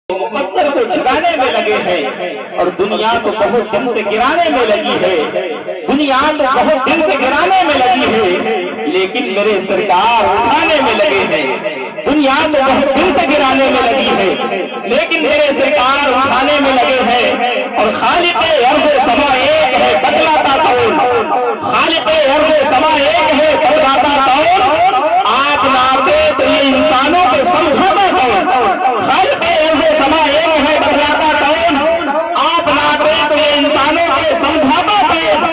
मुकद्दर को छिपाने में लगे हैं और दुनिया तो बहुत दिन से गिराने में लगी है। दुनिया तो बहुत दिन से गिराने में लगी है, लेकिन मेरे सरकार उठाने में लगे हैं। दुनिया तो बहुत दिन से गिराने में लगी है, लेकिन मेरे सरकार उठाने में लगे हैं। और खालिक़े अर्ज़ व समा एक है, बतलाता कौन? खालिक़े अर्ज़ व समा एक है, बतलाता कौन? आप नाते तो ये इंसानों को समझाता कौन? खालिक़े अर्ज़ व समा एक है, बतलाता कौन? आप नाते तो ये इंसानों को समझाता कौन?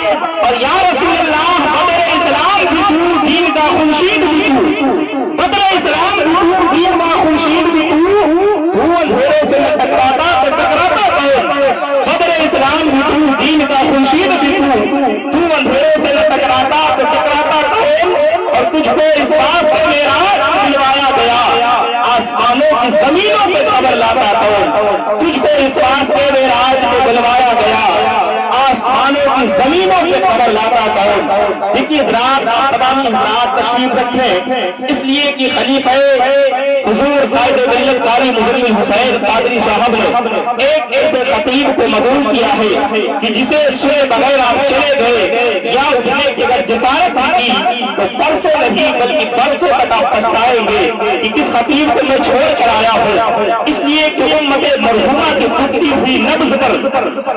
और या रसूल अल्लाह, बदर इस्लाम भी तू, दीन का खुर्शीद भी तू, बदर इस्लाम भी तू, दीन का खुर्शीद भी तू अंधेरे से न टकराता तो टकराता कौन? बदर इस्लाम भी तू, दीन का खुर्शीद भी तू अंधेरे से न टकराता तो टकराता कौन? और तुझको इस वास्ते मेरा दिलवाया गया, आसमानों की जमीनों पे खबर लाता कौन? तुझको इस वास्ते मेरा आज को दिलवाया गया, आसमानों की जमीनों पे खबर लाता कौन? देखिए हज़रात, आप तमाम हज़रात तशरीफ रखें, इसलिए कि खलीफा हुजूर कायद मिल्लत कारी मुज़म्मिल हुसैन कादरी साहब ने एक ऐसे खतीब को मदऊं किया है कि जिसे सुने बगैर आप चले गए या उठने की अगर जसारत की तो परसों नहीं बल्कि बरसों तक आप पछताएंगे कि किस खतीब को मैं छोड़ कर आया हूँ। इसलिए कि उम्मत मरहूमा की टूटती हुई नब्ज़ पर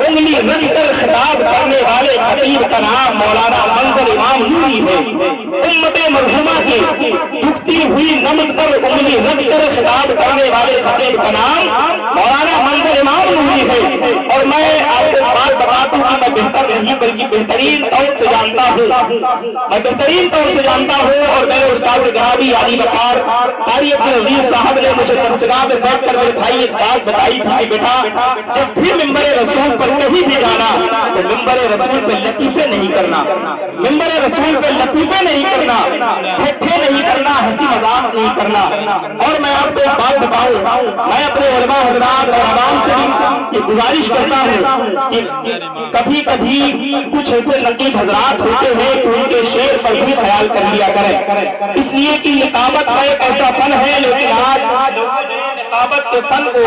उंगली रख कर खिताब करने वाले खतीब का नाम मौलाना मंजर इमाम नूरी है। उम्मत मरहूमा की टूटती हुई नब्ज़ पर उंगली रख कर खिताब करने वाले खतीब का नाम मौलाना मंजर इमाम नूरी है। और मैं आपको बात बताता हूँ कि मैं बेहतर नहीं बल्कि बेहतरीन तौर से जानता हूँ, मैं बेहतरीन तौर से जानता हूँ। और मेरे उस्ताद गराबी अली बकार कारी अब्दुल अजीज साहब ने मुझे दरसगाह में बैठकर मेरे भाई एक बात बताई थी कि बेटा, जब भी मिंबर रसूल पर कहीं भी जाना तो मिंबर रसूल पे लतीफे नहीं करना, मिंबर रसूल पे लतीफे नहीं करना, ठट्ठे नहीं करना, हंसी मजाक नहीं करना। और मैं आपको एक बात बताऊं, मैं अपने उलमा हज़रात और आवाम से भी ये गुजारिश करता हूं कि कभी कभी कुछ ऐसे नकीब हज़रात होते हैं कि उनके शेर पर भी ख्याल कर लिया करें, इसलिए कि निकाबत का एक ऐसा फन है। लेकिन आज निकाबत के फन को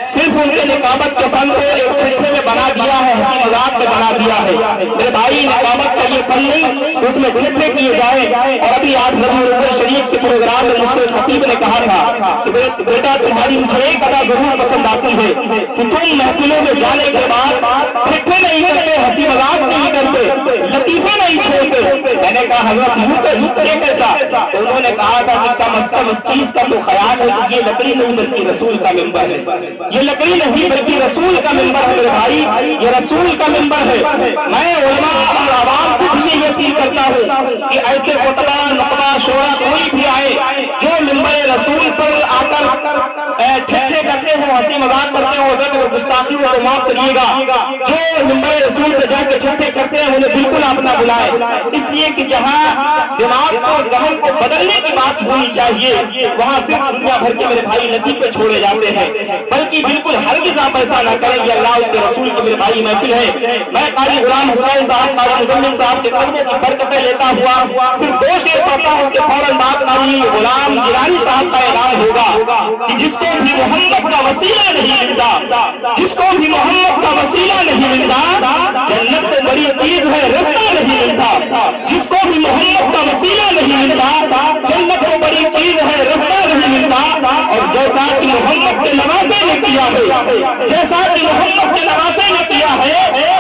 सिर्फ उनके निकाबत के फन को एक ठट्ठे में बना दिया है, हंसी मजाक में बना दिया है। मेरे भाई, निकाबत का ये फन नहीं, उसमें ठट्ठे किए जाए। और अभी आज रबीउल अव्वल शरीफ के प्रोग्राम में मुझसे खतीब ने कहा था कि बेटा तुम्हारी मुझे एक अदा जरूर पसंद आती है कि तुम महफिलों में जाने के बाद ठट्ठे नहीं करते, हंसी मजाक नहीं करते, लतीफे नहीं छोड़ते। मैंने कहा हजरत ये कैसा? तो उन्होंने कहा था कि कम अज कम इस चीज का तो ख्याल है कि ये लकड़ी नहीं बल्कि रसूल का मिंबर है, ये लकड़ी नहीं बल्कि रसूल का मिंबर है। मेरे भाई, ये रसूल का मिंबर है। मैं उलमा और आवाम से भी ये अपील करता हूँ कि ऐसे खुतबा नुकबा शोरा कोई भी आए जो मिंबर रसूल पर आकर ठट्ठे करते हो, हंसी मजाक करते हो, तो गुस्ताखी हो तो माफ करिएगा। जो मिंबर रसूल पे जाकर ठट्ठे करते हैं उन्हें बिल्कुल आप ना बुलाएं, इसलिए कि जहाँ दिमाग को ज़हन को बदलने की बात होनी चाहिए वहाँ सिर्फ दुनिया भर के मेरे भाई लतीफे छोड़े जाते हैं। बल्कि बिल्कुल हरगिज़ आप ऐसा ना करें। ये अल्लाह उसके रसूल की मेरे भाई महफिल है। मैं कारी गुलाम हुसैन साहब, कारी मुज़म्मिल साहब के कदमों की बरकतें लेता हुआ सिर्फ दो शेर पढ़ता हूँ, उसके फौरन बाद कारी गुलाम जिलानी साहब का ऐलान होगा कि जिसको भी मोहम्मद का वसीला नहीं मिलता, जिसको भी मोहम्मद का वसीला नहीं मिलता, जन्नत तो बड़ी चीज है, रास्ता नहीं मिलता। जिसको भी मोहम्मद का वसीला नहीं मिलता, जन्नत तो बड़ी चीज है, रास्ता नहीं मिलता। और जैसा कि मोहम्मद के नवासे ने किया है, जैसा कि मोहम्मद के नवासे ने किया है,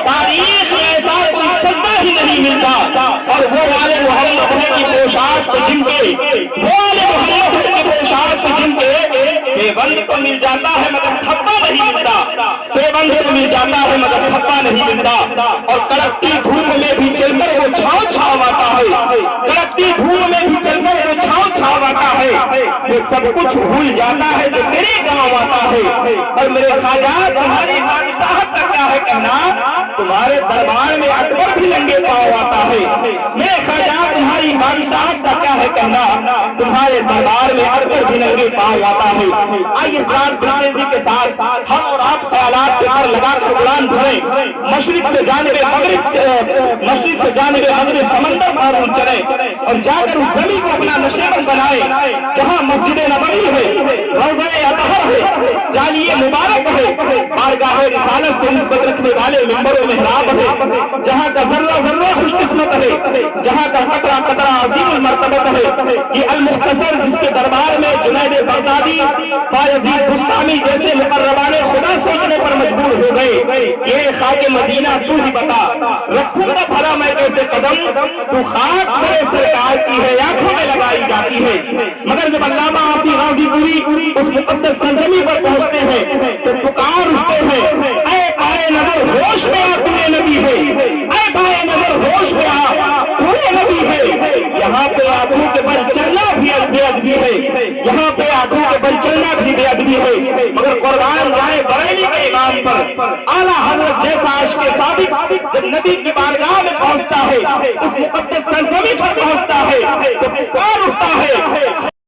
तारीख में ऐसा कोई सजदा ही नहीं मिलता। और वो वाले मोहम्मद है की पोशाक पे जिनके, वो वाले मोहम्मद है की पोशाक पे जिनके बेबंद को मिल जाता है मगर थप्पा नहीं मिलता, बेबंद को मिल जाता है मगर थप्पा नहीं मिलता। और कड़कती धूप में भी चलकर वो छाव छाव आता है, कड़कती धूप में भी चलकर वो छाव छाव आता है। वो सब कुछ भूल जाता है जो तेरे गांव आता है। और मेरे ख्वाजा, तुम्हारी बादशाहत का क्या है कहना, तुम्हारे दरबार में अकबर भी नंगे पांव आता है। मेरे ख्वाजा, तुम्हारी बादशाहत का क्या है कहना, तुम्हारे दरबार में अकबर भी नंगे पांव आता है। आइए साथ बिल्कुल के साथ हम और आप ख्यालात पे पर लगाकर उड़ान भरें, मशरिक से जानिबे मगरिब, मशरिक से जानिबे मगरिब समंदर पार चले और जाकर उस जमीन को अपना नशेबन बनाए जहाँ मस्जिद नबवी है। بارگاہ رسالت سے نسبت رکھنے والے منبر و محراب ہے، جہاں کا ذرہ ذرہ خوش قسمت ہے، جہاں کا قطرہ قطرہ عظیم المرتبت ہے۔ یہ المختصر جس کے دربار میں جنید بغدادی، بایزید بستامی جیسے مقربان خدا سوچنے پر مجبور ہو گئے کہ اے خاک مدینہ تو ہی بتا، رکھوں گا بھلا میں کیسے قدم، تو خاک میرے سرکار کی ہے آنکھوں میں لگائی جاتی ہے۔ مگر جب علامہ عاصی غازی پوری اس مقدس سرزمین پر پہنچتے ہیں تو پکار اٹھتے ہیں، اے پائے نظر ہوش میں آ تو یہ نبی ہے، اے پائے نظر ہوش میں آ تو یہ نبی ہے۔ یہاں پہ آنکھوں کے بل چلنا بھی بے ادبی ہے، یہاں پہ آنکھوں کے بل چلنا بھی بے ادبی ہے، مگر قربان جائے بریلی کے امام پر اعلیٰ حضرت جیسا عشق صادق جب نبی کی بارگاہ میں پہنچتا ہے، اس مقدس سرزمین پر پہنچتا ہے تو پکار اٹھتا ہے،